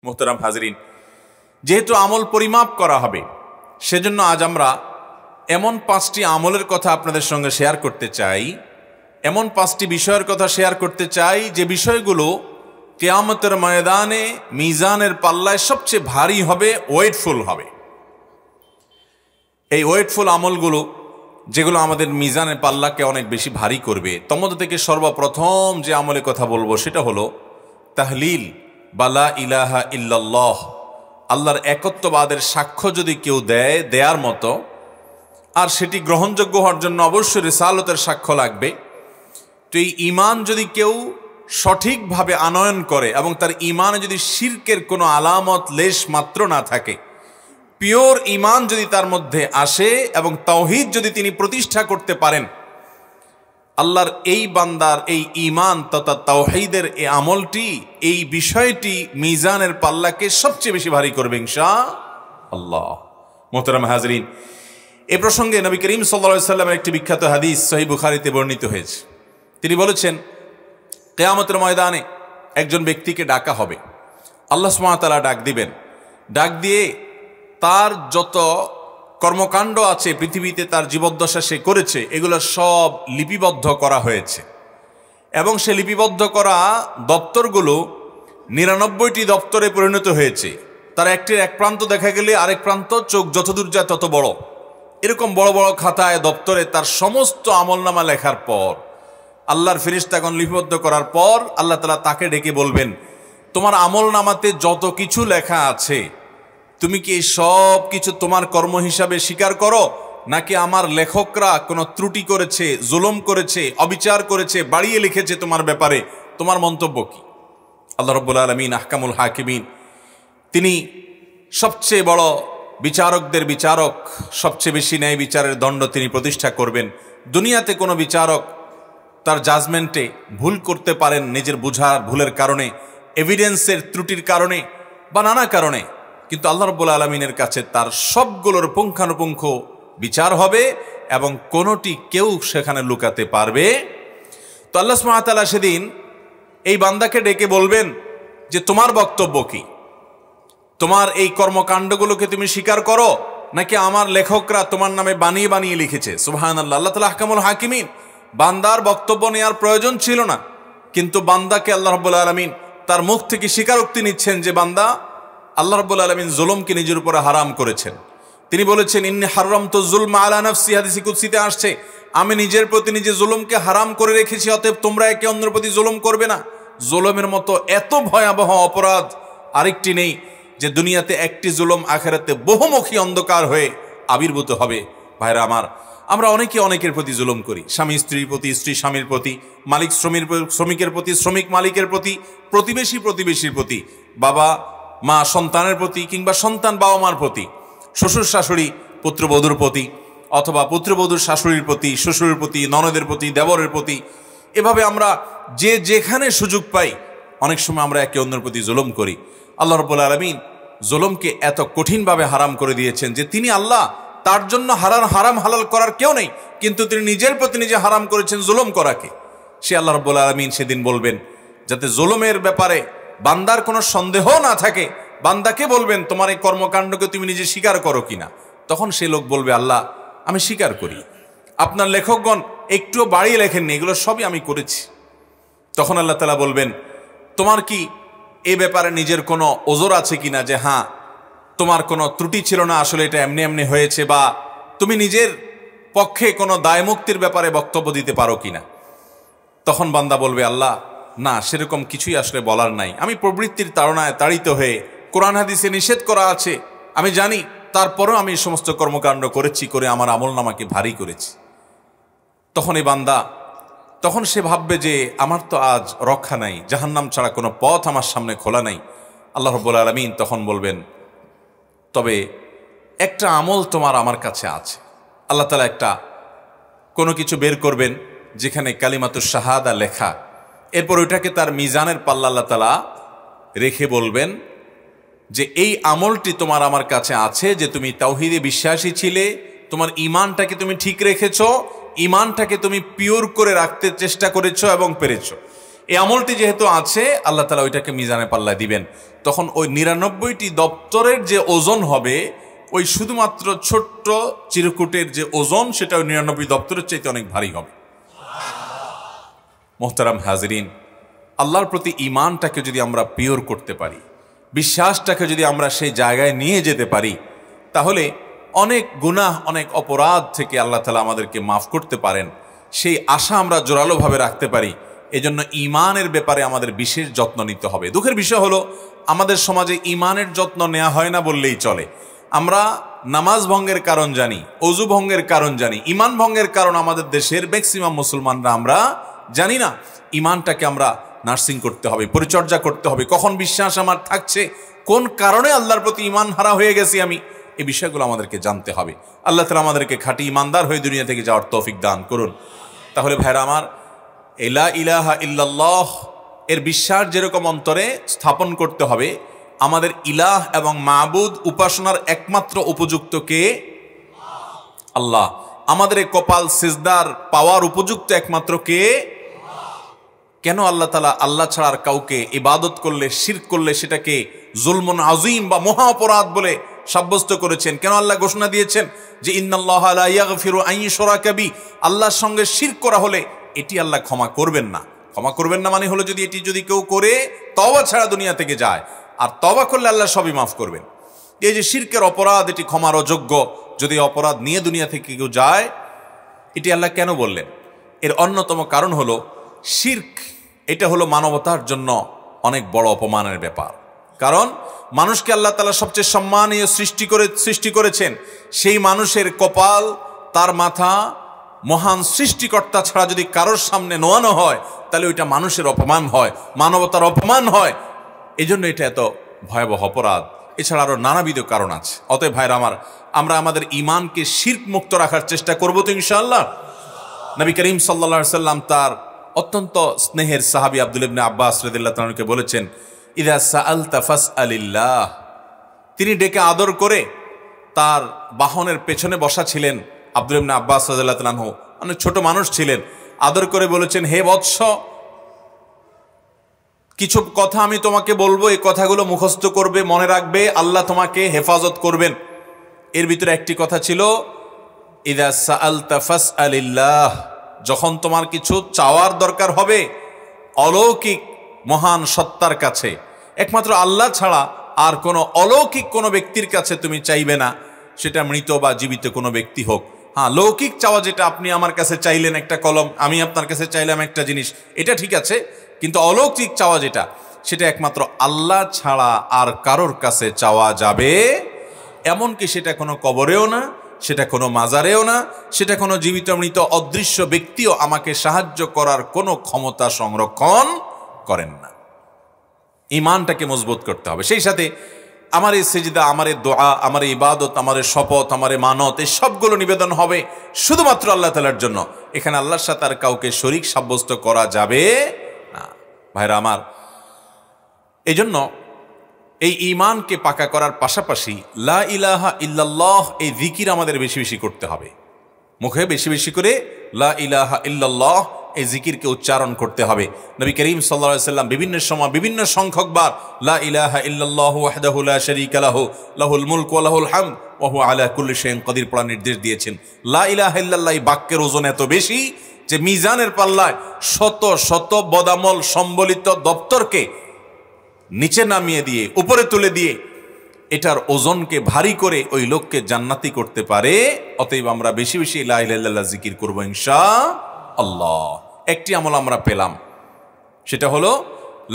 মোহতারাম হাজরিন, যেহেতু আমল পরিমাপ করা হবে, সেজন্য আজ আমরা এমন 5টি আমলের কথা আপনাদের সঙ্গে শেয়ার করতে চাই, এমন 5টি বিষয়ের কথা শেয়ার করতে চাই যে বিষয়গুলো কিয়ামতের ময়দানে মিজানের পাল্লায় সবচেয়ে ভারী হবে, ওয়েটফুল হবে। এই ওয়েটফুল আমলগুলো যেগুলো আমাদের মিজানের পাল্লাকে অনেক বেশি ভারী করবে, তন্মধ্যে থেকে সর্বপ্রথম যে আমলের কথা বলবো সেটা হলো তাহলিল বা লা ইলাহা ইল্লাল্লাহ। আল্লাহর একত্ববাদের সাক্ষ্য যদি কেউ দেয়ার মতো, আর সেটি গ্রহণযোগ্য হওয়ার জন্য অবশ্যই রিসালতের সাক্ষ্য লাগবে। তো এই ঈমান যদি কেউ সঠিকভাবে আনয়ন করে এবং তার ঈমানে যদি শিরকের কোনো আলামত লেশ মাত্র না থাকে, পিওর ঈমান যদি তার মধ্যে আসে এবং তাওহীদ যদি তিনি প্রতিষ্ঠা করতে পারেন, আল্লাহর এই বান্দার এই ঈমান তথা তাওহীদের এই আমলটি, এই বিষয়টি মিজানের পাল্লাকে সবচেয়ে বেশি ভারী করবে ইনশাআল্লাহ। মোহতারাম হাজরিন, এ প্রসঙ্গে নবী করিম সাল্লাল্লাহু আলাইহি ওয়াসাল্লামের একটি বিখ্যাত হাদিস সহিহ বুখারীতে বর্ণিত হয়েছে। তিনি বলেছেন, কিয়ামতের ময়দানে একজন ব্যক্তিকে ডাকা হবে, আল্লাহ সুবহানাহু ওয়া তাআলা ডাক দিবেন। ডাক দিয়ে তার যত কর্মকাণ্ড আছে পৃথিবীতে, তার জীবদ্দশা সে করেছে, এগুলো সব লিপিবদ্ধ করা হয়েছে এবং সে লিপিবদ্ধ করা দপ্তরগুলো 99টি দপ্তরে পরিণত হয়েছে। তার একটির এক প্রান্ত দেখা গেলে আরেক প্রান্ত চোখ যতদূর যায় তত বড়। এরকম বড় বড় খাতায় দপ্তরে তার সমস্ত আমলনামা লেখার পর, আল্লাহর ফেরেশতাগণ লিপিবদ্ধ করার পর, আল্লাহ তাআলা তাকে ডেকে বলবেন, তোমার আমলনামাতে যত কিছু লেখা আছে, তুমি কি এই সব কিছু তোমার কর্ম হিসাবে স্বীকার করো, নাকি আমার লেখকরা কোনো ত্রুটি করেছে, জুলুম করেছে, অবিচার করেছে, বাড়িয়ে লিখেছে তোমার ব্যাপারে? তোমার মন্তব্য কি? আল্লাহ রাব্বুল আলামিন আহকামুল হাকিমিন, তিনি সবচেয়ে বড় বিচারকদের বিচারক, সবচেয়ে বেশি ন্যায় বিচারের দণ্ড তিনি প্রতিষ্ঠা করবেন। দুনিয়াতে কোনো বিচারক তার জাজমেন্টে ভুল করতে পারেন নিজের বুঝার ভুলের কারণে, এভিডেন্সের ত্রুটির কারণে বা নানা কারণে, কিন্তু আল্লাহ রাব্বুল আলামিনের কাছে তার সবগুলোর পুঙ্খানুপুঙ্খ বিচার হবে এবং কোনোটি কেউ সেখানে লুকাতে পারবে। তো আল্লাহ সুবহানাহু ওয়া তাআলা সেদিন এই বান্দাকে ডেকে বলবেন যে তোমার বক্তব্য কি? তোমার এই কর্মকাণ্ডগুলোকে তুমি স্বীকার করো, নাকি আমার লেখকরা তোমার নামে বানিয়ে বানিয়ে লিখেছে? সুবহানাল্লাহ। আল্লাহ তাআলা আহকামুল হাকিমিন, বান্দার বক্তব্য নেওয়ার প্রয়োজন ছিল না, কিন্তু বান্দাকে আল্লাহ রাব্বুল আলামিন তার মুখ থেকে স্বীকারোক্তি নিচ্ছেন যে বান্দা, আল্লাহ রাব্বুল আলামিন জুলুমকে নিজের উপরে হারাম করেছেন। তিনি বলেছেন, ইন্নী হারামতু যুলমা আলা নাফসি, হাদিসে কুদসিতে আসছে, আমি নিজের প্রতি নিজে জুলুমকে হারাম করে রেখেছি, অতএব তোমরা একে অন্যের প্রতি জুলুম করবে না। জুলুমের মতো এত ভয়াবহ অপরাধ আরেকটি নেই যে দুনিয়াতে একটি জুলুম আখিরাতে বহুমুখী অন্ধকার হয়ে আবির্ভূত হবে। ভাইরা আমার, আমরা অনেকে অনেকের প্রতি জুলুম করি। স্বামী স্ত্রীর প্রতি, স্ত্রী স্বামীর প্রতি, মালিক শ্রমিকের প্রতি, শ্রমিক মালিকের প্রতি, প্রতিবেশী প্রতিবেশীর প্রতি, বাবা মা সন্তানের প্রতি, কিংবা সন্তান বাবা মার প্রতি, শ্বশুর শাশুড়ি পুত্রবধূর প্রতি, অথবা পুত্রবধূর শাশুড়ির প্রতি, শ্বশুরের প্রতি, ননদের প্রতি, দেবরের প্রতি। এভাবে আমরা যে যেখানে সুযোগ পাই অনেক সময় আমরা একে অন্যের প্রতি জুলুম করি। আল্লাহ রাব্বুল আলামিন জুলুমকে এত কঠিনভাবে হারাম করে দিয়েছেন যে তিনি আল্লাহ, তার জন্য হারাম হালাল করার কেউ নেই, কিন্তু তিনি নিজের প্রতি নিজে হারাম করেছেন জুলুম করাকে। সে আল্লাহ রাব্বুল আলামিন সেদিন বলবেন, যাতে জুলুমের ব্যাপারে বান্দার কোনো সন্দেহ না থাকে, বান্দাকে বলবেন তোমার এই কর্মকাণ্ডকে তুমি নিজে স্বীকার করো কিনা। তখন সে লোক বলবে, আল্লাহ আমি স্বীকার করি, আপনার লেখকগণ একটুও বাড়িয়ে লেখেননি, এগুলো সবই আমি করেছি। তখন আল্লাহ তাআলা বলবেন, তোমার কি এ ব্যাপারে নিজের কোনো ওজর আছে কিনা, যে হ্যাঁ তোমার কোনো ত্রুটি ছিল না, আসলে এটা এমনি এমনি হয়েছে, বা তুমি নিজের পক্ষে কোনো দায় মুক্তির ব্যাপারে বক্তব্য দিতে পারো কিনা। তখন বান্দা বলবে, আল্লাহ না, সেরকম কিছুই আসলে বলার নাই, আমি প্রবৃত্তির তাড়নায় তাড়িত হয়ে, কোরআন হাদিসে নিষেধ করা আছে আমি জানি, তারপরও আমি এই সমস্ত কর্মকাণ্ড করেছি, করে আমার আমলনামাকে ভারী করেছি। তখন এই বান্দা, তখন সে ভাববে যে আমার তো আজ রক্ষা নাই, জাহান্নাম ছাড়া কোনো পথ আমার সামনে খোলা নাই। আল্লাহ রাব্বুল আলামিন তখন বলবেন, তবে একটা আমল তোমার আমার কাছে আছে। আল্লাহ তাআলা একটা কোনো কিছু বের করবেন যেখানে কালিমাতুশ শাহাদা লেখা, এরপর ওইটাকে তার মিজানের পাল্লা আল্লাহ তাআলা রেখে বলবেন যে এই আমলটি তোমার আমার কাছে আছে, যে তুমি তাওহীদে বিশ্বাসী ছিলে, তোমার ঈমানটাকে তুমি ঠিক রেখেছ, ঈমানটাকে তুমি পিওর করে রাখতে চেষ্টা করেছ এবং পেরেছ। এই আমলটি যেহেতু আছে, আল্লাহ তাআলা ওইটাকে মিজানে পাল্লায় দিবেন। তখন ওই 99টি দপ্তরের যে ওজন হবে, ওই শুধুমাত্র ছোট্ট চিরকুটের যে ওজন, সেটা ওই 99 দপ্তরের চাইতে অনেক ভারী হবে। মোহতারাম হাজরিন, আল্লাহর প্রতি ঈমানটাকে যদি আমরা পিওর করতে পারি, বিশ্বাসটাকে যদি আমরা সেই জায়গায় নিয়ে যেতে পারি, তাহলে অনেক গুনাহ, অনেক অপরাধ থেকে আল্লাহ তাআলা আমাদেরকে মাফ করতে পারেন, সেই আশা আমরা জোরালোভাবে রাখতে পারি। এজন্য ঈমানের ব্যাপারে আমাদের বিশেষ যত্ন নিতে হবে। দুঃখের বিষয় হলো, আমাদের সমাজে ঈমানের যত্ন নেওয়া হয় না বললেই চলে। আমরা নামাজ ভঙ্গের কারণ জানি, অজু ভঙ্গের কারণ জানি, ঈমান ভঙ্গের কারণ আমাদের দেশের ম্যাক্সিমাম মুসলমানরা আমরা জানি না। ঈমানটাকে আমরা নার্সিং করতে হবে, পরিচর্যা করতে হবে। কখন বিশ্বাস আমার থাকছে, কোন কারণে আল্লাহর প্রতি ঈমান হারা হয়ে গেছি আমি, এই বিষয়গুলো আমাদেরকে জানতে হবে। আল্লাহ তাআলা আমাদেরকে খাঁটি ঈমানদার হয়ে দুনিয়া থেকে যাওয়ার তৌফিক দান করুন। তাহলে ভাইরা আমার, লা ইলাহা ইল্লাল্লাহ এর বিশ্বাস যেরকম অন্তরে স্থাপন করতে হবে, আমাদের ইলাহ এবং মাবুদ উপাসনার একমাত্র উপযুক্ত কে? আল্লাহ। আমাদের এই কপাল সিজদার পাওয়ার উপযুক্ত একমাত্র কে? কেন আল্লাহ তাআলা আল্লাহ ছাড়া আর কাউকে ইবাদত করলে, শিরক করলে সেটাকে জুলমুন আযীম বা মহা অপরাধ বলে সাব্যস্ত করেছেন? কেন আল্লাহ ঘোষণা দিয়েছেন যে ইন্নাল্লাহা লা ইয়াগফিরু আন ইউশরাকা বিহি, আল্লাহর সঙ্গে শিরক করা হলে এটি আল্লাহ ক্ষমা করবেন না। ক্ষমা করবেন না মানে হলো, যদি এটি যদি কেউ করে তওবা ছাড়া দুনিয়া থেকে যায়, আর তওবা করলে আল্লাহ সবই মাফ করবেন। এই যে শিরকের অপরাধ, এটি ক্ষমার অযোগ্য। যদি অপরাধ নিয়ে দুনিয়া থেকে কেউ যায়, এটি আল্লাহ কেন বললেন? এর অন্যতম কারণ হলো, শিরক এটা হলো মানবতার জন্য অনেক বড় অপমানের ব্যাপার। কারণ মানুষকে আল্লাহ তাআলা সবচেয়ে সম্মানীয় সৃষ্টি করেছেন, সেই মানুষের কপাল, তার মাথা মহান সৃষ্টিকর্তা ছাড়া যদি কারোর সামনে নোয়ানো হয়, তাহলে ওইটা মানুষের অপমান হয়, মানবতার অপমান হয়। এই জন্য এটা এত ভয়াবহ অপরাধ। এছাড়া আরো নানাবিধ কারণ আছে। অতএব ভাইরা আমার, আমরা আমাদের ঈমানকে শিরক মুক্ত রাখার চেষ্টা করবো তো ইনশাআল্লাহ। নবী করিম সাল্লাল্লাহু আলাইহি ওয়াসাল্লাম তার অত্যন্ত স্নেহের সাহাবী আব্দুল্লাহ ইবনে আব্বাস রাদিয়াল্লাহু তাআলা আনহুকে বলেছেন, ইযা সাআলতা ফাসআলিল্লাহ। তিনি ডেকে আদর করে, তার বাহনের পেছনে বসা ছিলেন আব্দুল্লাহ ইবনে আব্বাস রাদিয়াল্লাহু তাআলা আনহু, অনেক ছোট মানুষ ছিলেন। আদর করে বলেছেন, হে বৎস, কিছু কথা আমি তোমাকে বলবো, এই কথাগুলো মুখস্থ করবে, মনে রাখবে, আল্লাহ তোমাকে হেফাজত করবেন। এর ভিতরে একটি কথা ছিল, ইযা সাআলতা ফাসআলিল্লাহ। যখন তোমার কিছু চাওয়ার দরকার হবে, অলৌকিক মহান সত্তার কাছে, একমাত্র আল্লাহ ছাড়া আর কোনো অলৌকিক কোনো ব্যক্তির কাছে তুমি চাইবে না, সেটা মৃত বা জীবিত কোনো ব্যক্তি হোক। হ্যাঁ, লৌকিক চাওয়া যেটা, আপনি আমার কাছে চাইলেন একটা কলম, আমি আপনার কাছে চাইলাম একটা জিনিস, এটা ঠিক আছে। কিন্তু অলৌকিক চাওয়া যেটা, সেটা একমাত্র আল্লাহ ছাড়া আর কারোর কাছে চাওয়া যাবে, এমনকি সেটা কোনো কবরেও না, সেটা কোনো মাজারেও না, সেটা কোনো জীবিত মৃত অদৃশ্য ব্যক্তিও আমাকে সাহায্য করার কোনো ক্ষমতা সংরক্ষণ করেন না। ঈমানটাকে মজবুত করতে হবে। সেই সাথে আমার এই সিজদা, আমার এই দোয়া, আমার এই ইবাদত, আমার এই শপথ, আমার এই মানত, এই সবগুলো নিবেদন হবে শুধুমাত্র আল্লাহ তাআলার জন্য। এখানে আল্লাহর সাথে আর কাউকে শরীক সাব্যস্ত করা যাবে না। ভাইরা আমার, এই জন্য এই ঈমানকে পাকা করার পাশাপাশি লা ইলাহা ইল্লাল্লাহ এই জিকির আমাদের বেশি বেশি করতে হবে। মুখে বেশি বেশি করে লা ইলাহা ইল্লাল্লাহ এই জিকিরকে উচ্চারণ করতে হবে। নবী করিম সাল্লাল্লাহু আলাইহি ওয়াসাল্লাম বিভিন্ন সময় বিভিন্ন সংখ্যকবার লা ইলাহা ইল্লাল্লাহু ওয়াহদাহু লা শারীকা লাহু লাহুল মুলকু ওয়া লাহুল হামদ ওয়া হুয়া আলা কুল্লি শাইইন কাদির পড়ার নির্দেশ দিয়েছেন। লা ইলাহা ইল্লাল্লাহ এই বাক্যের ওজন এত বেশি যে মিজানের পাল্লায় শত শত বদামল সম্বলিত দপ্তরকে নিচে নামিয়ে দিয়ে উপরে তুলে দিয়ে এটার ওজনকে ভারী করে ওই লোককে জান্নাতি করতে পারে। অতএব আমরা বেশি বেশি লা ইলাহা ইল্লাল্লাহ জিকির করবো ইনশাআল্লাহ। একটি আমল আমরা পেলাম, সেটা হলো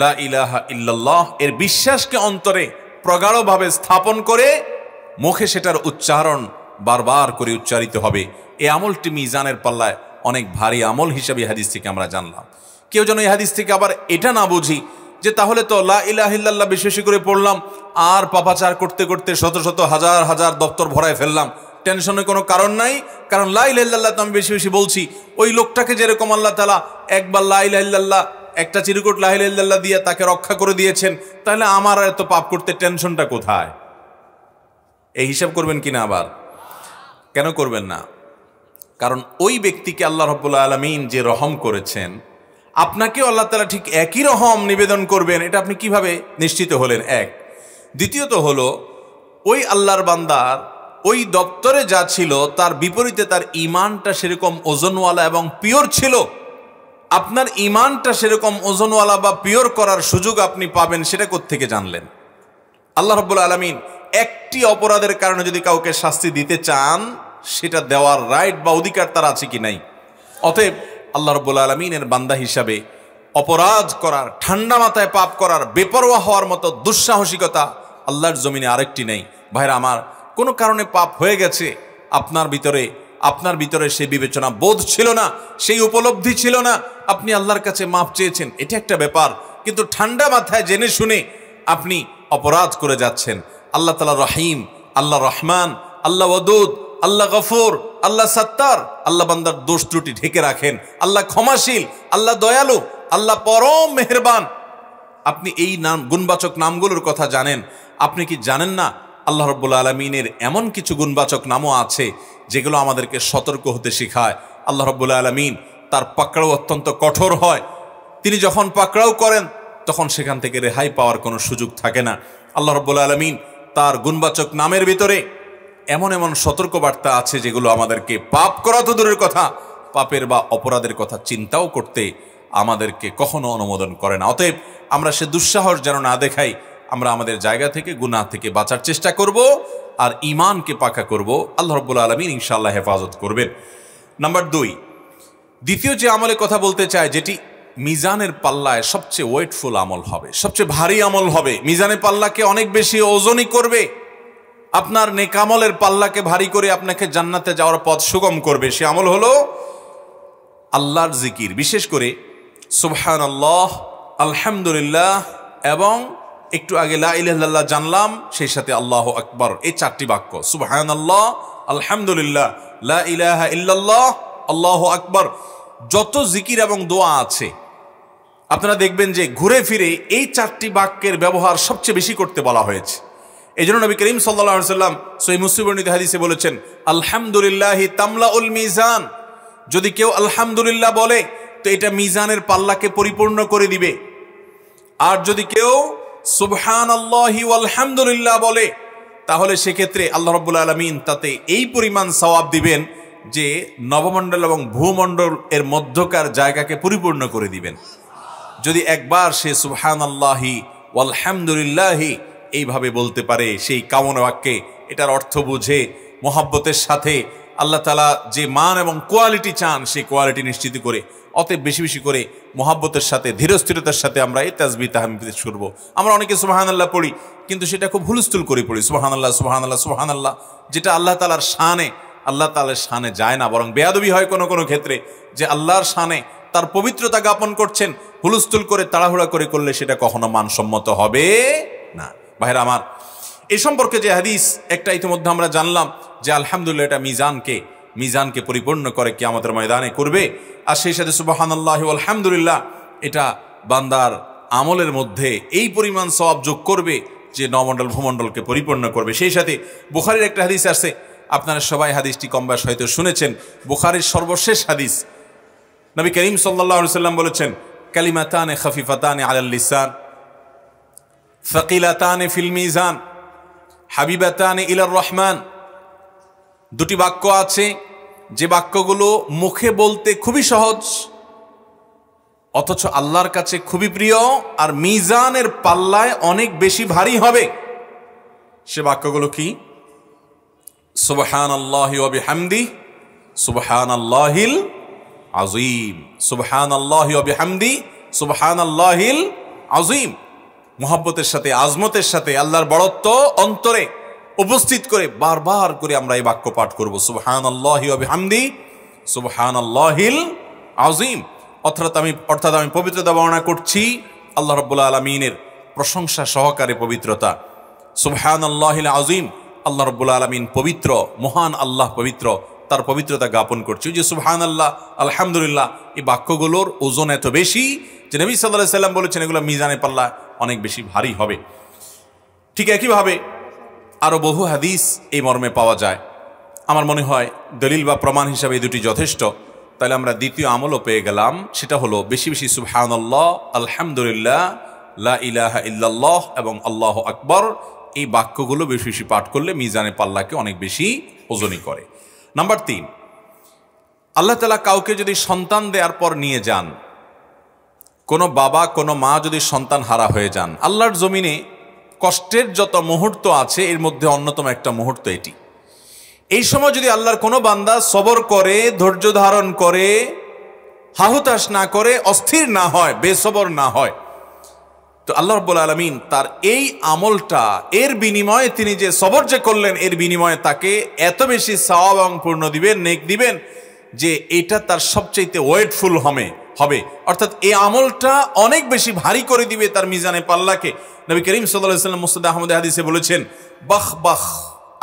লা ইলাহা ইল্লাল্লাহ এর বিশ্বাসকে অন্তরে প্রগাঢ়ভাবে স্থাপন করে মুখে সেটার উচ্চারণ বারবার করে উচ্চারিত হবে। এই আমলটি মিজানের পাল্লায় অনেক ভারী আমল হিসাবে হাদিস থেকে আমরা জানলাম। কেউ যেন এই হাদিস থেকে আবার এটা না বুঝি যে তাহলে তো লা ইলাহা ইল্লাল্লাহ বেশি বেশি করে পড়লাম আর পাপাচার করতে করতে শত শত হাজার হাজার দপ্তর ভরায় ফেললাম, টেনশনের কোনো কারণ নাই। কারণ লা ইলাহা ইল্লাল্লাহ তো আমি বেশি বেশি বলছি। ওই লোকটাকে যেরকম আল্লাহ তাআলা একবার লা ইলাহা ইল্লাল্লাহ, একটা চিরকুট লা ইলাহা ইল্লাল্লাহ দিয়ে তাকে রক্ষা করে দিয়েছেন, তাহলে আমার এত পাপ করতে টেনশনটা কোথায়? এই হিসাব করবেন কিনা? আবার কেন করবেন না? কারণ ওই ব্যক্তিকে আল্লাহ রাব্বুল আলামিন যে রহম করেছেন, আপনাকেও আল্লাহ তাআলা ঠিক একই রকম নিবেদন করবেন, এটা আপনি কিভাবে নিশ্চিত হলেন? এক। দ্বিতীয়ত হলো, ওই আল্লাহর বান্দার ওই দপ্তরে যা ছিল তার বিপরীতে তার ঈমানটা সেরকম ওজনওয়ালা এবং পিওর ছিল। আপনার ঈমানটা সেরকম ওজনওয়ালা বা পিওর করার সুযোগ আপনি পাবেন, সেটা কোত্থেকে জানলেন? আল্লাহ রাব্বুল আলামিন একটি অপরাধের কারণে যদি কাউকে শাস্তি দিতে চান, সেটা দেওয়ার রাইট বা অধিকার তার আছে কি নাই? অতএব আল্লাহ রাব্বুল আলামিনের বান্দা হিসাবে অপরাধ করার, ঠান্ডা মাথায় পাপ করার, বেপরোয়া হওয়ার মতো দুঃসাহসিকতা আল্লাহর জমিনে আরেকটি নেই। ভাইরা আমার, কোনো কারণে পাপ হয়ে গেছে, আপনার ভিতরে সেই বিবেচনা বোধ ছিল না, সেই উপলব্ধি ছিল না, আপনি আল্লাহর কাছে মাপ চেয়েছেন, এটা একটা ব্যাপার। কিন্তু ঠান্ডা মাথায় জেনে শুনে আপনি অপরাধ করে যাচ্ছেন। আল্লাহ তাআলা রহিম, আল্লাহ রহমান, আল্লাহ ওয়াদুদ, আল্লাহ গফুর, আল্লাহ সাত্তার, আল্লাহ বান্দার দোষ ত্রুটি ঢেকে রাখেন, আল্লাহ ক্ষমাশীল, আল্লাহ দয়ালু, আল্লাহ পরম মেহেরবান। আপনি এই নাম, গুণবাচক নামগুলোর কথা জানেন। আপনি কি জানেন না আল্লাহ রাব্বুল আলামিনের এমন কিছু গুণবাচক নামও আছে যেগুলো আমাদেরকে সতর্ক হতে শেখায়? আল্লাহ রাব্বুল আলামিন তার পাকড়াও অত্যন্ত কঠোর হয়। তিনি যখন পাকড়াও করেন তখন সেখান থেকে রেহাই পাওয়ার কোনো সুযোগ থাকে না। আল্লাহ রাব্বুল আলামিন তার গুণবাচক নামের ভিতরে এমন এমন সতর্কবার্তা আছে যেগুলো আমাদেরকে পাপ করা তো দূরের কথা, পাপের বা অপরাধের কথা চিন্তাও করতে আমাদেরকে কখনো অনুমোদন করে না। অতএব আমরা সে দুঃসাহস যেন না দেখাই, আমরা আমাদের জায়গা থেকে গুনাহ থেকে বাঁচার চেষ্টা করব আর ঈমানকে পাকা করব। আল্লাহ রাব্বুল আলামিন ইনশাআল্লাহ হেফাজত করবেন। নাম্বার 2, দ্বিতীয় যে আমলের কথা বলতে চাই, যেটি মিজানের পাল্লায় সবচেয়ে ওয়েটফুল আমল হবে, সবচেয়ে ভারী আমল হবে, মিজানের পাল্লাকে অনেক বেশি ওজনই করবে, আপনার নেক আমলের পাল্লাকে ভারী করে আপনাকে জান্নাতে যাওয়ার পথ সুগম করবে। সে আমল হলো আল্লাহর জিকির, বিশেষ করে সুবহানাল্লাহ, আলহামদুলিল্লাহ এবং একটু আগে লা ইলাহা ইল্লাল্লাহ জানলাম, সেই সাথে আল্লাহু আকবার, এই 4টি বাক্য, সুবহানাল্লাহ, আলহামদুলিল্লাহ, লা ইলাহা ইল্লাল্লাহ, আল্লাহু আকবার। যত জিকির এবং দোয়া আছে আপনারা দেখবেন যে ঘুরে ফিরে এই 4টি বাক্যের ব্যবহার সবচেয়ে বেশি করতে বলা হয়েছে। এই জন্য নবী করিম সাল্লাল্লাহু আলাইহি ওয়াসাল্লাম সহিহ মুসলিম বর্ণিত হাদিসে বলেছেন, আলহামদুলিল্লাহি তামলাউল মিজান। যদি কেউ আলহামদুলিল্লাহ বলে তো এটা মিজানের পাল্লাকে পরিপূর্ণ করে দিবে। আর যদি কেউ সুবহানাল্লাহি ওয়াল হামদুলিল্লাহ বলে তাহলে সেক্ষেত্রে আল্লাহ রাব্বুল আলামিন তাতে এই পরিমাণ সওয়াব দিবেন যে নবমণ্ডল এবং ভূমণ্ডল এর মধ্যকার জায়গাকে পরিপূর্ণ করে দিবেন। যদি একবার সে সুবহানাল্লাহি ওয়াল হামদুলিল্লাহি এইভাবে বলতে পারে, সেই কামনা বাক্যে এটার অর্থ বুঝে মহব্বতের সাথে আল্লাহ তাআলা যে মান এবং কোয়ালিটি চান সেই কোয়ালিটি নিশ্চিত করে, অতএব বেশি বেশি করে মহব্বতের সাথে, ধীরস্থিরতার সাথে আমরা এই তাসবিহ তাহমিদ করব। আমরা অনেকে সুবহানাল্লাহ পড়ি, কিন্তু সেটা খুব হুলস্থুল করে পড়ি, সুবহানাল্লাহ সুবহানাল্লাহ সুবহানাল্লাহ, যেটা আল্লাহ তাআলার শানে, আল্লাহ তাআলার শানে যায় না, বরং বেয়াদবি হয় কোনো কোনো ক্ষেত্রে, যে আল্লাহর শানে তার পবিত্রতা জ্ঞাপন করছেন, হুলস্থুল করে তাড়াহুড়া করে করলে সেটা কখনো মানসম্মত হবে না। ভাইরা আমার, এই সম্পর্কে যে হাদিস একটা ইতিমধ্যে আমরা জানলাম যে আলহামদুলিল্লাহ এটা মিজানকে পরিপূর্ণ করে কিয়ামতের ময়দানে করবে। আর সেই সাথে সুবহানাল্লাহি ওয়াল হামদুলিল্লাহ এটা বান্দার আমলের মধ্যে এই পরিমাণ সওয়াব যোগ করবে যে নমণ্ডল ভূমণ্ডলকে পরিপূর্ণ করবে। সেই সাথে বুখারীর একটা হাদিস আছে, আপনারা সবাই হাদিসটি কম বেশ হয়তো শুনেছেন, বুখারীর সর্বশেষ হাদিস। নবী করিম সাল্লাল্লাহু আলাইহি ওয়াসাল্লাম বলেছেন, কালিমাতানে খাফিফাতানে আলাল লিসান সাকিলাতানে ফিল মিজান হাবিবাতানে ইলার রহমান। দুটি বাক্য আছে যে বাক্যগুলো মুখে বলতে খুবই সহজ অথচ আল্লাহর কাছে খুবই প্রিয় আর মিজানের পাল্লায় অনেক বেশি ভারী হবে। সে বাক্যগুলো কি? সুবহানাল্লাহি ওয়া বিহামদিহি সুবহানাল্লাহিল আযীম, সুবহানাল্লাহি ওয়া বিহামদিহি সুবহানাল্লাহিল আযীম। মুহাব্বতের সাথে, আজমতের সাথে, আল্লাহর বড়ত্ব অন্তরে উপস্থিত করে বারবার করে আমরা এই বাক্য পাঠ করব, সুবহানাল্লাহি ওয়া বিহামদিহি সুবহানাল্লাহিল আযীম। অর্থাৎ আমি পবিত্রতা বর্ণনা করছি আল্লাহ রাব্বুল আলামিনের প্রশংসা সহকারে পবিত্রতা। সুবহানাল্লাহিল আযীম, আল্লাহ রাব্বুল আলামিন পবিত্র, মহান আল্লাহ পবিত্র, তার পবিত্রতা জ্ঞাপন করছি। যে সুবহানাল্লাহ, আলহামদুলিল্লাহ, এই বাক্যগুলোর ওজন এত বেশি যে নবী সাল্লাল্লাহু আলাইহি ওয়াসাল্লাম বলেছেন এগুলো মিজানের পাল্লা অনেক বেশি ভারী হবে। ঠিক একইভাবে আরও বহু হাদিস এই মর্মে পাওয়া যায়। আমার মনে হয় দলিল বা প্রমাণ হিসাবে এই দুটি যথেষ্ট। তাহলে আমরা দ্বিতীয় আমলও পেয়ে গেলাম, সেটা হলো বেশি বেশি সুবহানাল্লাহ, আলহামদুলিল্লাহ, লা ইলাহা ইল্লাল্লাহ এবং আল্লাহু আকবার, এই বাক্যগুলো বেশি বেশি পাঠ করলে মিজানে পাল্লাকে অনেক বেশি ওজনই করে। নাম্বার 3, আল্লাহ তাআলা কাউকে যদি সন্তান দেওয়ার পর নিয়ে যান, কোনো বাবা কোনো মা যদি সন্তান হারা হয়ে যান, আল্লাহর জমিনে কষ্টের যত মুহূর্ত আছে এর মধ্যে অন্যতম একটা মুহূর্ত এটি। এই সময় যদি আল্লাহর কোনো বান্দা সবর করে, ধৈর্য ধারণ করে, হাহুতাশ না করে, অস্থির না হয়, বেসবর না হয়, তো আল্লাহ রাব্বুল আলামিন তার এই আমলটা, এর বিনিময়ে তিনি যে সবর যে করলেন, এর বিনিময়ে তাকে এত বেশি সওয়াব এবং পূর্ণ দিবেন, নেক দিবেন, যে এটা তার সবচাইতে ওয়েটফুল হবে। অর্থাৎ এই আমলটা অনেক বেশি ভারী করে দিবে তার মিজানে পাল্লাকে। নবী করিম সাল্লাল্লাহু আলাইহি ওয়াসাল্লাম মুসনাদ আহমদ হাদিসে বলেছেন, বাহ বাহ,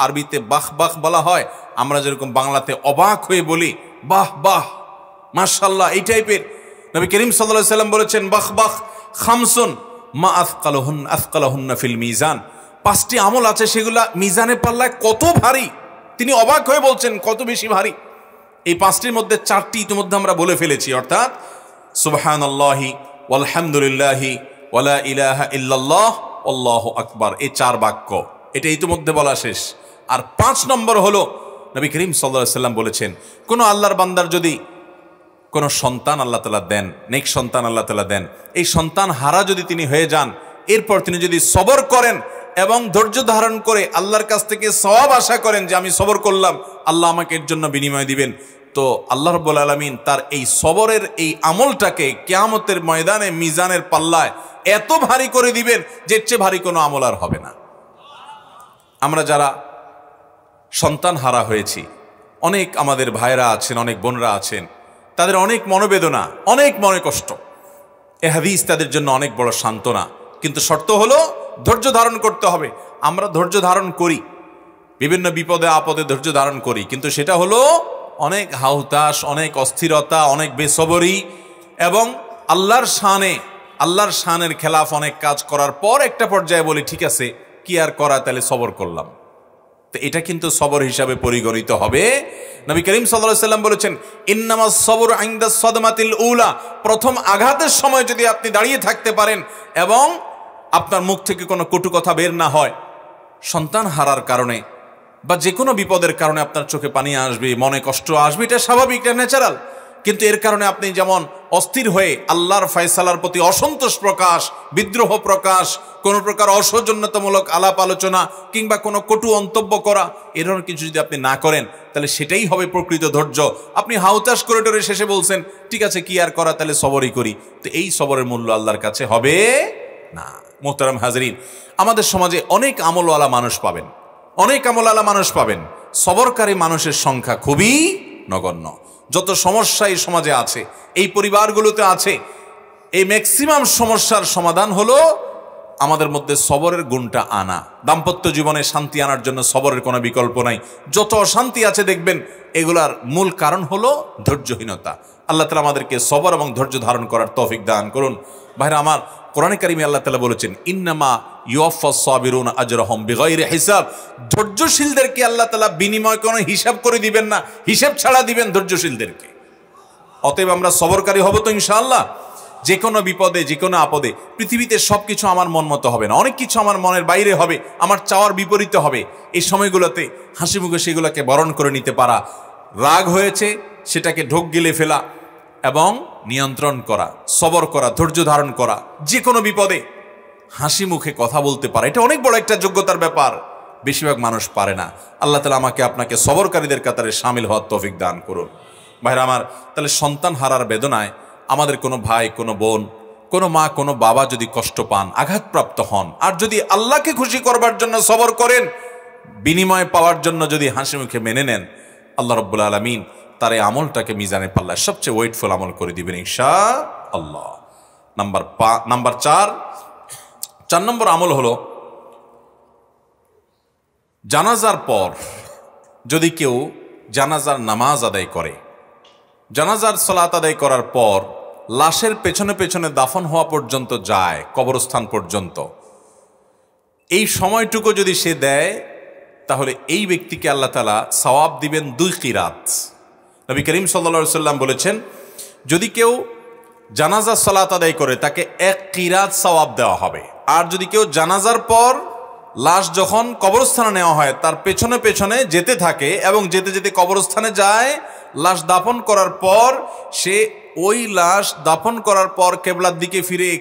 আরবিতে বাহ বাহ বলা হয়, আমরা যেরকম বাংলাতে অবাক হয়ে বলি বাহ বাহ, মাশাআল্লাহ, এই টাইপের। নবী করিম সাল্লাল্লাহু আলাইহি ওয়াসাল্লাম বলেছেন, বাহ বাহ খামসুন মা আথকালাহুন্না ফিল মিজান, 5টি আমল আছে সেগুলা মিজানে পাল্লায় কত ভারী, তিনি অবাক হয়ে বলছেন কত বেশি ভারী। এই 5টির মধ্যে 4টি ইতিমধ্যে আমরা বলে ফেলেছি, অর্থাৎ সুবহানাল্লাহি ওয়ালহামদুলিল্লাহি ওয়ালা ইলাহা ইল্লাল্লাহ আল্লাহু আকবার, এই 4 বাক্য, এটা ইতিমধ্যে বলা শেষ। আর 5 নম্বর হলো নবী করিম সাল্লাল্লাহু আলাইহি ওয়াসাল্লাম বলেছেন, কোনো আল্লাহর বান্দার যদি কোনো সন্তান আল্লাহ তাআলা দেন, নেক সন্তান আল্লাহ তাআলা দেন, এই সন্তান হারা যদি তিনি হয়ে যান, এরপর তিনি যদি সবর করেন এবং ধৈর্য ধারণ করে আল্লাহর কাছ থেকে সওয়াব আশা করেন যে আমি সবর করলাম, আল্লাহ আমাকে এর জন্য বিনিময় দিবেন, তো আল্লাহ রাব্বুল আলামিন তার এই সবরের এই আমলটাকে কিয়ামতের ময়দানে মিজানের পাল্লায় এত ভারী করে দিবেন যে এর চেয়ে ভারী কোনো আমল আর হবে না। আমরা যারা সন্তান হারা হয়েছি, অনেক আমাদের ভাইরা আছেন, অনেক বোনরা আছেন, তাদের অনেক মনোবেদনা, অনেক মনে কষ্ট। এ হাদিস তাদের জন্য অনেক বড় সান্ত্বনা, কিন্তু শর্ত হলো ধৈর্য ধারণ করতে হবে। আমরা ধৈর্য ধারণ করি, বিভিন্ন বিপদে আপদে ধৈর্য ধারণ করি, কিন্তু সেটা হলো অনেক হাহুতাশ, অনেক অস্থিরতা, অনেক বেসবরি এবং আল্লাহর শানের খেলাফ অনেক কাজ করার পর একটা পর্যায়ে বলি ঠিক আছে কি আর করা, তাহলে সবর করলাম, তো এটা কিন্তু সবর হিসাবে পরিগণিত হবে। নবী করিম সাল্লাল্লাহু আলাইহি ওয়াসাল্লাম বলেছেন, ইন্নামাস সবরু ইনদা সাদমাতিল উলা, প্রথম আঘাতের সময় যদি আপনি দাঁড়িয়ে থাকতে পারেন এবং আপনার মুখ থেকে কোনো কটু কথা বের না হয়, সন্তান হারার কারণে বা যে কোনো বিপদের কারণে আপনার চোখে পানি আসবে, মনে কষ্ট আসবে, এটা স্বাভাবিক, এটা ন্যাচারাল, কিন্তু এর কারণে আপনি যেমন অস্থির হয়ে আল্লাহর ফয়সালার প্রতি অসন্তোষ প্রকাশ, বিদ্রোহ প্রকাশ, কোনো প্রকার অসৌজন্যতামূলক আলাপ আলোচনা কিংবা কোনো কটু মন্তব্য করা, এ ধরনের কিছু যদি আপনি না করেন, তাহলে সেটাই হবে প্রকৃত ধৈর্য। আপনি হাউতাশ করে টরে শেষে বলছেন ঠিক আছে কি আর করা, তাহলে সবরই করি, তো এই সবরের মূল্য আল্লাহর কাছে হবে না। মোহতারাম হাজরিন, আমাদের সমাজে অনেক আমলওয়ালা মানুষ পাবেন, অনেক আমলওয়ালা মানুষ পাবেন, সবরকারী মানুষের সংখ্যা খুবই নগণ্য। যত সমস্যা এই সমাজে আছে, এই পরিবারগুলোতে আছে, এই ম্যাক্সিমাম সমস্যার সমাধান হলো আমাদের মধ্যে সবরের গুণটা আনা। দাম্পত্য জীবনে শান্তি আনার জন্য সবরের কোনো বিকল্প নাই। যত অশান্তি আছে দেখবেন এগুলার মূল কারণ হলো ধৈর্যহীনতা। আল্লাহ তাআলা আমাদেরকে সবর এবং ধৈর্য ধারণ করার তৌফিক দান করুন। ভাইরা আমার, কোরআনে কারিমে আল্লাহ তাআলা বলেছেন, ইন্নামা ইউওয়াফাস সাবিরুনা আজরাহুম বিগাইরি হিসাব, ধৈর্যশীলদেরকে আল্লাহ তাআলা বিনিময় কোনো হিসাব করে দিবেন না, হিসাব ছাড়া দিবেন ধৈর্যশীলদেরকে। অতএব আমরা সবরকারী হব তো ইনশাআল্লাহ। যে কোনো বিপদে, যে কোনো আপদে, পৃথিবীতে সবকিছু আমার মন মতো হবে না, অনেক কিছু আমার মনের বাইরে হবে, আমার চাওয়ার বিপরীতে হবে। এই সময়গুলোতে হাসি মুখে সেগুলোকে বরণ করে নিতে পারা, রাগ হয়েছে সেটাকে ঢোক গিলে ফেলা এবং নিয়ন্ত্রণ করা, সবর করা, ধৈর্য ধারণ করা, যে কোনো বিপদে হাসি মুখে কথা বলতে পারা, এটা অনেক বড় একটা যোগ্যতার ব্যাপার, বেশিরভাগ মানুষ পারে না। আল্লাহ তাআলা আমাকে আপনাকে সবরকারীদের কাতারে শামিল হওয়ার তৌফিক দান করুন। ভাইরা আমার, তাহলে সন্তান হারার বেদনায় আমাদের কোনো ভাই, কোনো বোন, কোনো মা, কোনো বাবা যদি কষ্ট পান, আঘাতপ্রাপ্ত হন, আর যদি আল্লাহকে খুশি করবার জন্য সবর করেন, বিনিময় পাওয়ার জন্য যদি হাসি মুখে মেনে নেন, আল্লাহ রাব্বুল আলামিন তার এই আমলটাকে মিজানে পাল্লায় সবচেয়ে ওয়েটফুল আমল করে দিবেন ইনশাআল্লাহ। নাম্বার 4 নম্বর আমল হলো, জানাজার পর যদি কেউ জানাজার নামাজ আদায় করে, জানাজার সালাত আদায় করার পর লাশের পেছনে পেছনে দাফন হওয়া পর্যন্ত যায়, কবরস্থান পর্যন্ত, এই সময়টুকু যদি সে দেয়, তাহলে এই ব্যক্তিকে আল্লাহ তাআলা সওয়াব দিবেন 2 কিরাত। নবী করিম সাল্লাল্লাহু আলাইহি ওয়াসাল্লাম বলেছেন, যদি কেউ জানাজা সালাত আদায় করে তাকে 1 কিরাত সওয়াব দেওয়া হবে। আর যদি কেউ জানাজার পর লাশ যখন কবরস্থানে নেওয়া হয় তার পেছনে পেছনে যেতে থাকে এবং যেতে যেতে কবরস্থানে যায়, লাশ দাফন করার পর সে ওই লাশ দাফন করার পর কেবলার দিকে ফিরে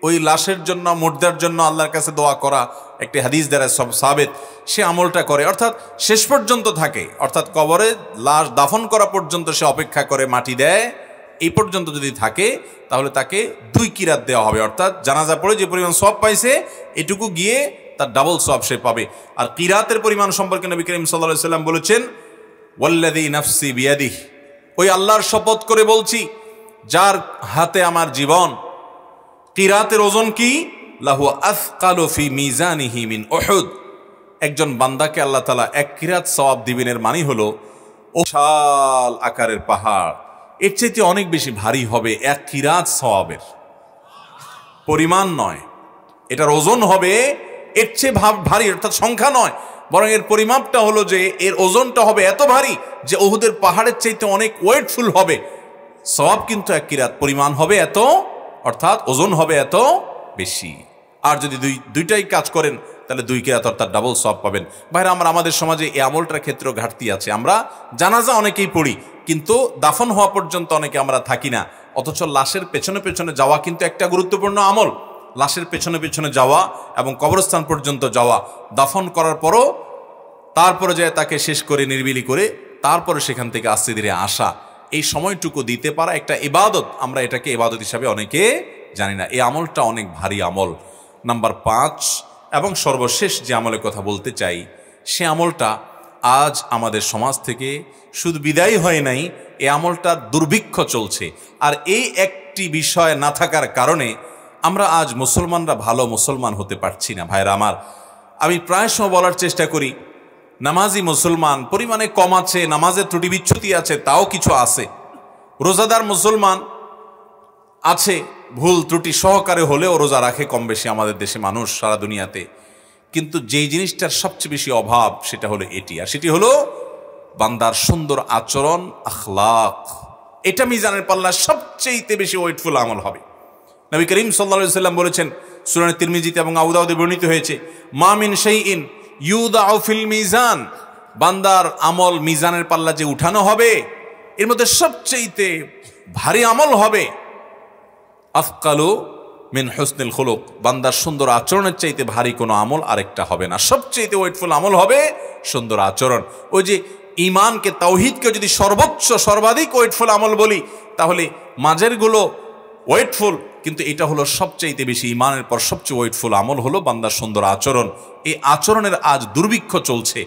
ওই লাশের জন্য, মুর্দার জন্য আল্লাহর কাছে দোয়া করা, একটি হাদিস দ্বারা সব সাবেত, সে আমলটা করে, অর্থাৎ শেষ পর্যন্ত থাকে, অর্থাৎ কবরে লাশ দাফন করা পর্যন্ত সে অপেক্ষা করে, মাটি দেয়, এই পর্যন্ত যদি থাকে তাহলে তাকে 2 কিরাত দেওয়া হবে। অর্থাৎ জানাজা পড়ে যে পরিমাণ সওয়াব পাইছে এটুকু গিয়ে তার ডাবল সওয়াব সে পাবে। আর কিরাতের পরিমাণ সম্পর্কে নবী করিম সাল্লাল্লাহু আলাইহি ওয়াসাল্লাম বলেছেন, ওয়াল্লাযী নাফসি বিয়াদিহি, ওই আল্লাহর শপথ করে বলছি যার হাতে আমার জীবন, কিরাতের ওজন কি? লাহু আথকালু ফি মিজানিহি মিন উহুদ। একজন বান্দাকে আল্লাহ তাআলা 1 কিরাত সওয়াব দিবেনের মানে হলো বিশাল আকারের পাহাড়, এর চাইতে অনেক বেশি ভারী হবে 1 কিরাত সওয়াবের পরিমাণ নয়, এটার ওজন হবে এর চেয়ে ভারী, অর্থাৎ সংখ্যা নয়, বরং এর পরিমাপটা হলো যে এর ওজনটা হবে এত ভারী যে উহুদের পাহাড়ের চাইতে অনেক ওয়েটফুল হবে। সওয়াব কিন্তু 1 কিরাত, পরিমাণ হবে এত, অর্থাৎ ওজন হবে এত বেশি। আর যদি দুইটাই কাজ করেন তাহলে 2 কিরাত অর্থাৎ ডাবল সওয়াব পাবেন। ভাইরা, আমাদের সমাজে এই আমলটার ক্ষেত্রে ঘাটতি আছে। আমরা জানাজা অনেকেই পড়ি, কিন্তু দাফন হওয়া পর্যন্ত অনেকে আমরা থাকি না, অথচ লাশের পেছনে পেছনে যাওয়া কিন্তু একটা গুরুত্বপূর্ণ আমল। লাশের পেছনে পেছনে যাওয়া এবং কবরস্থান পর্যন্ত যাওয়া, দাফন করার পরও তারপরে যায় তাকে শেষ করে নির্বিলি করে তারপরে সেখান থেকে আস্তে ধীরে আসা, এই সময়টুকু দিতে পারা একটা ইবাদত। আমরা এটাকে ইবাদত হিসাবে অনেকে জানি না। এই আমলটা অনেক ভারী আমল। নাম্বার 5 এবং সর্বশেষ যে আমলের কথা বলতে চাই, সে আমলটা আজ আমাদের সমাজ থেকে শুধু বিদায় হয় নাই, এই আমলটার দুর্ভিক্ষ চলছে। আর এই একটি বিষয় না থাকার কারণে আমরা আজ মুসলমানরা ভালো মুসলমান হতে পারছি না। ভাইরা আমার, আমি প্রায় সময় বলার চেষ্টা করি, নামাজি মুসলমান পরিমাণে কম আছে, নামাজের ত্রুটি বিচ্ছুতি আছে, তাও কিছু আছে। রোজাদার মুসলমান আছে, ভুল ত্রুটি সহকারে হলেও রোজা রাখে কম বেশি আমাদের দেশে মানুষ, সারা দুনিয়াতে। কিন্তু যেই জিনিসটার সবচেয়ে বেশি অভাব সেটা হলো এটি, আর সেটি হলো বান্দার সুন্দর আচরণ, আখলাক। এটা মিজানের পাল্লায় সবচেয়ে বেশি ওয়েটফুল আমল হবে। নবী করিম সাল্লাল্লাহু আলাইহি ওয়াসাল্লাম বলেছেন, সুনান তিরমিজিতে এবং আবু দাউদে বর্ণিত হয়েছে, মা মিন শাইইন ইউদাউ ফিল মিজান, বান্দার আমল মিজানের পাল্লা যে উঠানো হবে এর মধ্যে সবচেয়ে ভারী আমল হবে আফকালু মিন হুসনিল খুলুক, বান্দার সুন্দর আচরণের চাইতে ভারী কোনো আমল আরেকটা হবে না। সবচেয়ে ওয়েটফুল আমল হবে সুন্দর আচরণ। ওই যে ঈমানকে, তাওহীদকে যদি সর্বোচ্চ সর্বাধিক ওয়েটফুল আমল বলি, তাহলে মাঝেরগুলো ওয়েটফুল, কিন্তু এটা হলো সবচাইতে বেশি, ঈমানের পর সবচেয়ে ওয়েটফুল আমল হলো বান্দার সুন্দর আচরণ। এই আচরণের আজ দুর্ভিক্ষ চলছে।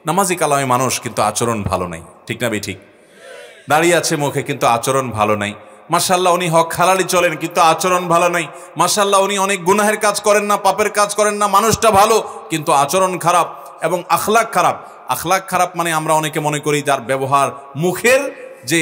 নামাজি কালামে মানুষ, কিন্তু আচরণ ভালো নাই, ঠিক না ঠিক? দাঁড়িয়ে আছে মুখে, কিন্তু আচরণ ভালো নাই। মাশাআল্লাহ উনি হক হালালি চলেন, কিন্তু আচরণ ভালো নাই। মাশাআল্লাহ উনি অনেক গুনাহের কাজ করেন না, পাপের কাজ করেন না, মানুষটা ভালো, কিন্তু আচরণ খারাপ এবং আখলাক খারাপ। আখলাক খারাপ মানে আমরা অনেকে মনে করি যার ব্যবহার, মুখের যে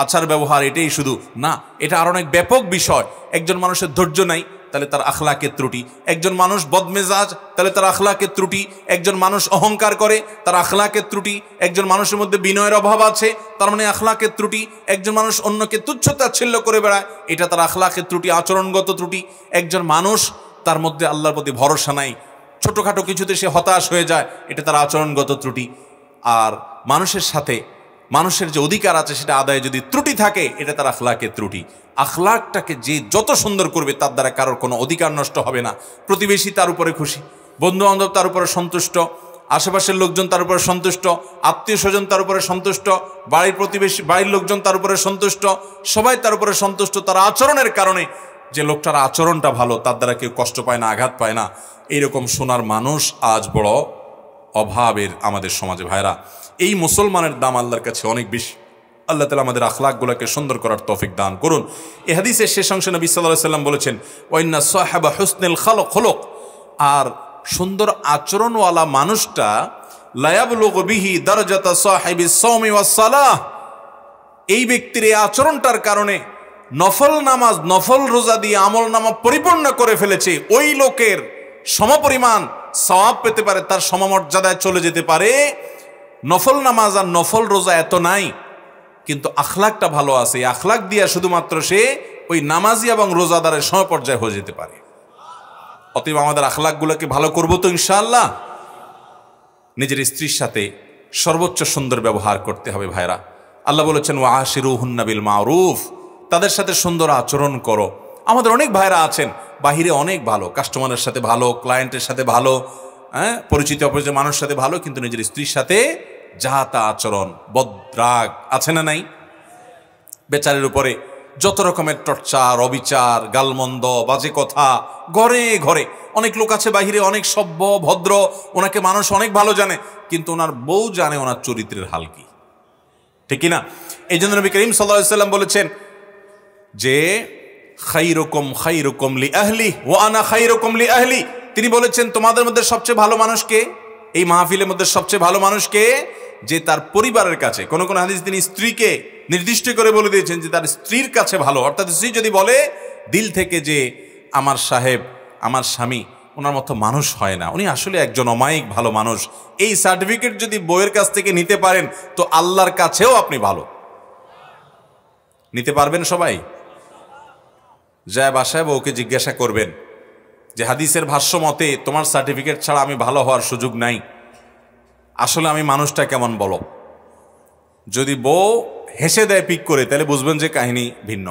আচার ব্যবহার এটাই শুধু না, এটা আর অনেক ব্যাপক বিষয়। একজন মানুষের ধৈর্য নাই, তাহলে তার আখলাকের ত্রুটি। একজন মানুষ বদমেজাজ, তাহলে তার আখলাকের ত্রুটি। একজন মানুষ অহংকার করে, তার আখলাকের ত্রুটি। একজন মানুষের মধ্যে বিনয়ের অভাব আছে, তার মানে আখলাকের ত্রুটি। একজন মানুষ অন্যকে তুচ্ছ-তাচ্ছিল্য করে বেড়ায়, এটা তার আখলাকের ত্রুটি, আচরণগত ত্রুটি। একজন মানুষ তার মধ্যে আল্লাহর প্রতি ভরসা নাই, ছোটখাটো কিছুতে সে হতাশ হয়ে যায়, এটা তার আচরণগত ত্রুটি। আর মানুষের সাথে মানুষের যে অধিকার আছে সেটা আদায়ে যদি ত্রুটি থাকে, এটা তার আখলাকের ত্রুটি। আখলাকটাকে যে যত সুন্দর করবে তার দ্বারা কারোর কোনো অধিকার নষ্ট হবে না। প্রতিবেশী তার উপরে খুশি, বন্ধু বান্ধব তার উপরে সন্তুষ্ট, আশেপাশের লোকজন তার উপরে সন্তুষ্ট, আত্মীয় স্বজন তার উপরে সন্তুষ্ট, বাড়ির প্রতিবেশী, বাড়ির লোকজন তার উপরে সন্তুষ্ট, সবাই তার উপরে সন্তুষ্ট তার আচরণের কারণে। যে লোকটার আচরণটা ভালো, তার দ্বারা কেউ কষ্ট পায় না, আঘাত পায় না, এইরকম শোনার মানুষ আজ বড় অভাবের আমাদের সমাজে। ভাইরা, এই মুসলমানের দাম আল্লাহর কাছে অনেক বেশি। আল্লাহ তাআলা আমাদের আখলাকগুলোকে সুন্দর করার তৌফিক দান করুন। এই হাদিসের শেষ অংশে নবী সাল্লাল্লাহু আলাইহি ওয়াসাল্লাম বলেছেন, ওয়াইন্না সাহাবা হুসনুল খুলুক, আর সুন্দর আচরণওয়ালা মানুষটা লা ইয়াবলুগু বিহি দারাজাতা সাহিবিস সাওমি ওয়াস সালাহ, এই ব্যক্তির এই আচরণটার কারণে নফল নামাজ, নফল রোজা দিয়ে আমল নামা পরিপূর্ণ করে ফেলেছে, ওই লোকের সমপরিমাণ সওয়াব পেতে পারে, তার সমমর্যাদায় চলে যেতে পারে। নফল নামাজ আর নফল রোজা এত নাই, কিন্তু আখলাকটা ভালো আছে, এই আখলাক দিয়া শুধুমাত্র সে ওই নামাজি এবং রোজাদারের সমপর্যায়ে হয়ে যেতে পারে। অতএব আমাদের আখলাকগুলোকে ভালো করবো তো ইনশাআল্লাহ। নিজের স্ত্রীর সাথে সর্বোচ্চ সুন্দর ব্যবহার করতে হবে ভাইরা। আল্লাহ বলেছেন ওয়া আশিরুহুন্না বিল মারুফ, তাদের সাথে সুন্দর আচরণ করো। আমাদের অনেক ভাইরা আছেন বাহিরে অনেক ভালো, কাস্টমারের সাথে ভালো, ক্লায়েন্টের সাথে ভালো, পরিচিত অপরিচিত মানুষের সাথে ভালো, কিন্তু নিজের স্ত্রীর সাথে যা তা আচরণ, বদরাগ আছে না নাই? বেচারের উপরে যত রকমের টর্চার, অবিচার, গালমন্দ, বাজে কথা, ঘরে ঘরে। অনেক লোক আছে বাহিরে অনেক সভ্য ভদ্র, ওনাকে মানুষ অনেক ভালো জানে, কিন্তু ওনার বউ জানে ওনার চরিত্রের হাল কি, ঠিক কিনা? এই জন্য নবী করিম সাল্লাল্লাহু আলাইহি ওয়াসাল্লাম বলেছেন যে খাইরুকুম খাইরুকুম লি আহলি ওয়া আনা খাইরুকুম লি আহলি। তিনি বলেছেন তোমাদের মধ্যে সবচেয়ে ভালো মানুষ কে? এই মাহফিলের মধ্যে সবচেয়ে ভালো মানুষ কে? যে তার পরিবারের কাছে, কোন কোন হাদিস তিনি স্ত্রীকে নির্দিষ্ট করে বলে দিয়েছেন যে তার স্ত্রীর কাছে ভালো। অর্থাৎ স্ত্রী যদি বলে দিল থেকে যে আমার সাহেব, আমার স্বামী ওনার মতো মানুষ হয় না, উনি আসলে একজন অমায়িক ভালো মানুষ, এই সার্টিফিকেট যদি বউয়ের কাছ থেকে নিতে পারেন তো আল্লাহর কাছেও আপনি ভালো নিতে পারবেন। সবাই যায় বাসায় বউকে জিজ্ঞাসা করবেন যে হাদিসের ভাষ্য মতে তোমার সার্টিফিকেট ছাড়া আমি ভালো হওয়ার সুযোগ নাই, আসলে আমি মানুষটা কেমন বলো। যদি বউ হেসে দেয় পিক করে, তাহলে বুঝবেন যে কাহিনী ভিন্ন।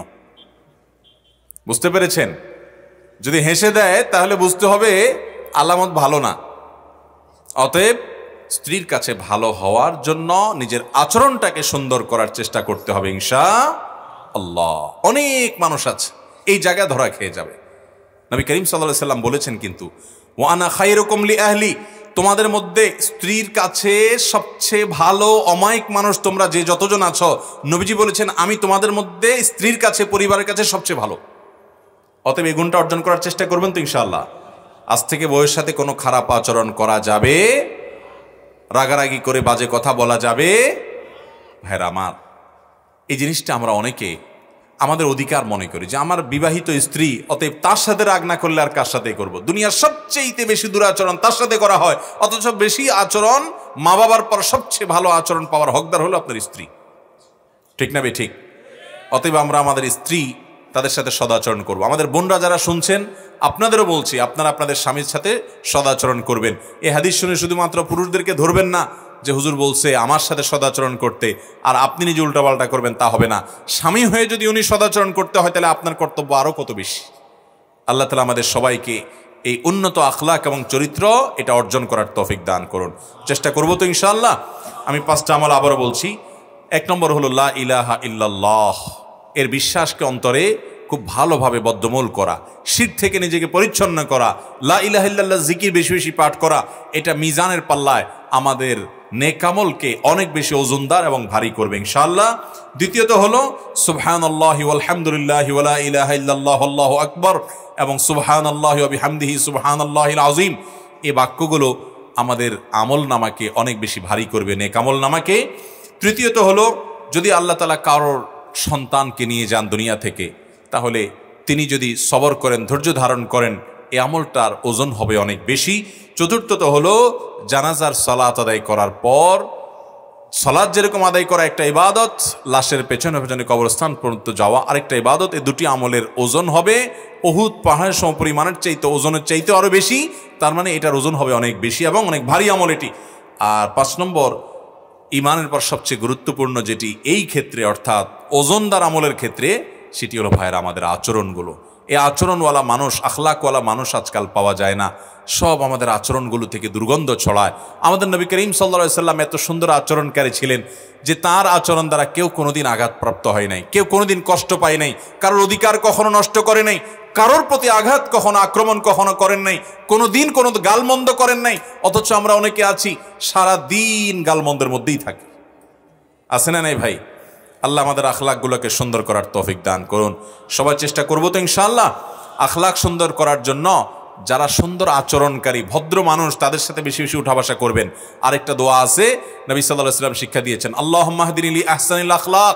বুঝতে পেরেছেন? যদি হেসে দেয় তাহলে বুঝতে হবে আলামত ভালো না। অতএব স্ত্রীর কাছে ভালো হওয়ার জন্য নিজের আচরণটাকে সুন্দর করার চেষ্টা করতে হবে ইনশাআল্লাহ। অনেক মানুষ আছে এই জায়গায় ধরা খেয়ে যাবে। নবী করিম সাল্লাল্লাহু আলাইহি ওয়াসাল্লাম বলেছেন কিন্তু ওয়া আনা খায়রুকুম লি আহলি, তোমাদের মধ্যে স্ত্রীর কাছে সবচেয়ে ভালো অমায়িক মানুষ তোমরা যে যতজন আছো, নবীজি বলেছেন আমি তোমাদের মধ্যে স্ত্রীর কাছে, পরিবারের কাছে সবচেয়ে ভালো। অতএব এই গুণটা অর্জন করার চেষ্টা করবেন তো ইনশাআল্লাহ। আজ থেকে বউয়ের সাথে কোনো খারাপ আচরণ করা যাবে, রাগারাগি করে বাজে কথা বলা যাবে। ভাইরা আমার, এই জিনিসটা আমরা অনেকে আমাদের অধিকার মনে করি যে আমার বিবাহিত স্ত্রী, অতএব তার সাথে রাগ না করলে আর কার সাথে করব। দুনিয়ার সবচেয়ে বেশি দুরাচরণ তার সাথে করা হয়, অথচ বেশি আচরণ মা বাবার পর সবচেয়ে ভালো আচরণ পাওয়ার হকদার হলো আপনার স্ত্রী, ঠিক না বে ঠিক? অতএব আমরা আমাদের স্ত্রী তাদের সাথে সদাচরণ করব। আমাদের বোনরা যারা শুনছেন আপনাদেরও বলছি, আপনারা আপনাদের স্বামীর সাথে সদাচরণ করবেন। এই হাদিস শুনে শুধুমাত্র পুরুষদেরকে ধরবেন না যে হুজুর বলছে আমার সাথে সদাচরণ করতে, আর আপনি নিজে উল্টাপাল্টা করবেন, তা হবে না। স্বামী হয়ে যদি উনি সদাচরণ করতে হয় তাহলে আপনার কর্তব্য আরও কত বেশি। আল্লাহ তাআলা আমাদের সবাইকে এই উন্নত আখলাক এবং চরিত্র এটা অর্জন করার তৌফিক দান করুন। চেষ্টা করবো তো ইনশাআল্লাহ। আমি 5টা আমল আবারও বলছি। 1 নম্বর হলো লা ইলাহা ইল্লাল্লাহ, এর বিশ্বাসকে অন্তরে খুব ভালোভাবে বদ্ধমূল করা, শিরক থেকে নিজেকে পরিচ্ছন্ন করা, লা ইলাহা ইল্লাল্লাহ জিকির বেশি বেশি পাঠ করা। এটা মিজানের পাল্লায় আমাদের নেকামলকে অনেক বেশি ওজনদার এবং ভারী করবে ইনশাআল্লাহ। দ্বিতীয়ত হলো সুবহানাল্লাহি ওয়াল হামদুলিল্লাহি ওয়া লা ইলাহা ইল্লাল্লাহু আল্লাহু আকবার এবং সুবহানাল্লাহি ওয়া বিহামদিহি সুবহানাল্লাহিল আযীম। এই বাক্যগুলো আমাদের আমল নামাকে অনেক বেশি ভারী করবে, নেকামল নামাকে। তৃতীয়ত হলো যদি আল্লাহ তাআলা কারোর সন্তানকে নিয়ে যান দুনিয়া থেকে, তাহলে তিনি যদি সবর করেন, ধৈর্য ধারণ করেন, এই আমলটার ওজন হবে অনেক বেশি। চতুর্থত হলো জানাজার সালাত আদায় করার পর, সালাত যেরকম আদায় করা একটা ইবাদত, লাশের পেছনে পেছনে কবরস্থান পর্যন্ত যাওয়া আরেকটা ইবাদত। এই দুটি আমলের ওজন হবে উহুদ পাহাড়ের সমপরিমাণের চাইতে, ওজনের চাইতে আরো বেশি। তার মানে এটার ওজন হবে অনেক বেশি এবং অনেক ভারী আমল এটি। আর 5 নম্বর ইমানের পর সবচেয়ে গুরুত্বপূর্ণ যেটি এই ক্ষেত্রে, অর্থাৎ ওজনদার আমলের ক্ষেত্রে, সেটি হলো ভাইয়েরা আমাদের আচরণগুলো। এই আচরণওয়ালা মানুষ, আখলাকওয়ালা মানুষ আজকাল পাওয়া যায় না। সব আমাদের আচরণগুলো থেকে দুর্গন্ধ ছড়ায়। আমাদের নবী করিম সাল্লাল্লাহু আলাইহি সাল্লাম এত সুন্দর আচরণকারী ছিলেন যে তার আচরণ দ্বারা কেউ কোনোদিন আঘাতপ্রাপ্ত হয় নাই, কেউ কোনোদিন কষ্ট পায় নাই, কারোর অধিকার কখনো নষ্ট করে নাই, কারোর প্রতি আঘাত কখনো, আক্রমণ কখনো করেন নাই, কোনোদিন কোনো গালমন্দ করেন নাই। অথচ আমরা অনেকে আছি সারা দিন গালমন্দের মধ্যেই থাকি, আছে না নাই ভাই? আল্লাহ আমাদের আখলাকগুলোকে সুন্দর করার তৌফিক দান করুন। সবাই চেষ্টা করবো তো ইনশাআল্লাহ আখলাক সুন্দর করার জন্য। যারা সুন্দর আচরণকারী ভদ্র মানুষ তাদের সাথে বেশি বেশি উঠা বসা করবেন। আরেকটা দোয়া আছে নবী সাল্লাল্লাহু আলাইহি ওয়াসাল্লাম শিক্ষা দিয়েছেন, আল্লাহুম্মা হদিনি লি আহসানিল আখলাক,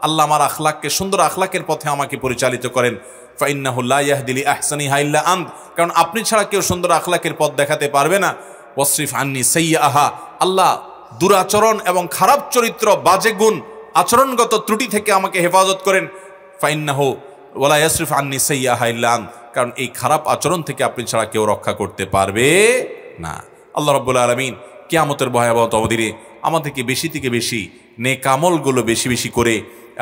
আল্লাহ আমার আখলাককে, সুন্দর আখলাকের পথে আমাকে পরিচালিত করেন। ফাইন্নাহু লা ইয়াহদি লি আহসানিহা ইল্লা আন্ত, কারণ আপনি ছাড়া কেউ সুন্দর আখলাকের পথ দেখাতে পারবে না। ওয়াসরিফ আন্নি সাইয়্যাহা, আল্লাহ দুরাচরণ এবং খারাপ চরিত্র, বাজে গুণ আচরণগত ত্রুটি থেকে আমাকে হেফাজত করেন। ফাইন্নাহু ওয়ালা ইয়াসরিফ আন্নি সাইয়্যাহা ইল্লা আন, কারণ এই খারাপ আচরণ থেকে আপনি ছাড়া কেউ রক্ষা করতে পারবে না। আল্লাহ রাব্বুল আলামিন কিয়ামতের ভয়াবহ তকদিরে আমাদেরকে বেশি থেকে বেশি নেক আমলগুলো বেশি বেশি করে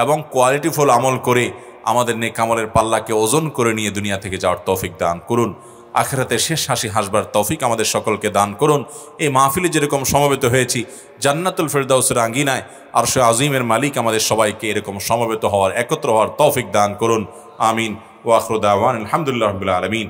এবং কোয়ালিটিফুল আমল করে আমাদের নেক আমলের পাল্লাকে ওজন করে নিয়ে দুনিয়া থেকে যাওয়ার তৌফিক দান করুন। আখিরাতে শেষ হাসি হাসবার তৌফিক আমাদের সকলকে দান করুন। এই মাহফিলে যেরকম সমবেত হয়েছি, জান্নাতুল ফেরদাউসের আঙ্গিনায় আরশে আজিমের মালিক আমাদের সবাইকে এরকম সমবেত হওয়ার, একত্র হওয়ার তৌফিক দান করুন। আমিন। ওয়া আখিরু দাওয়ানা আলহামদুলিল্লাহি রাব্বিল আলামিন।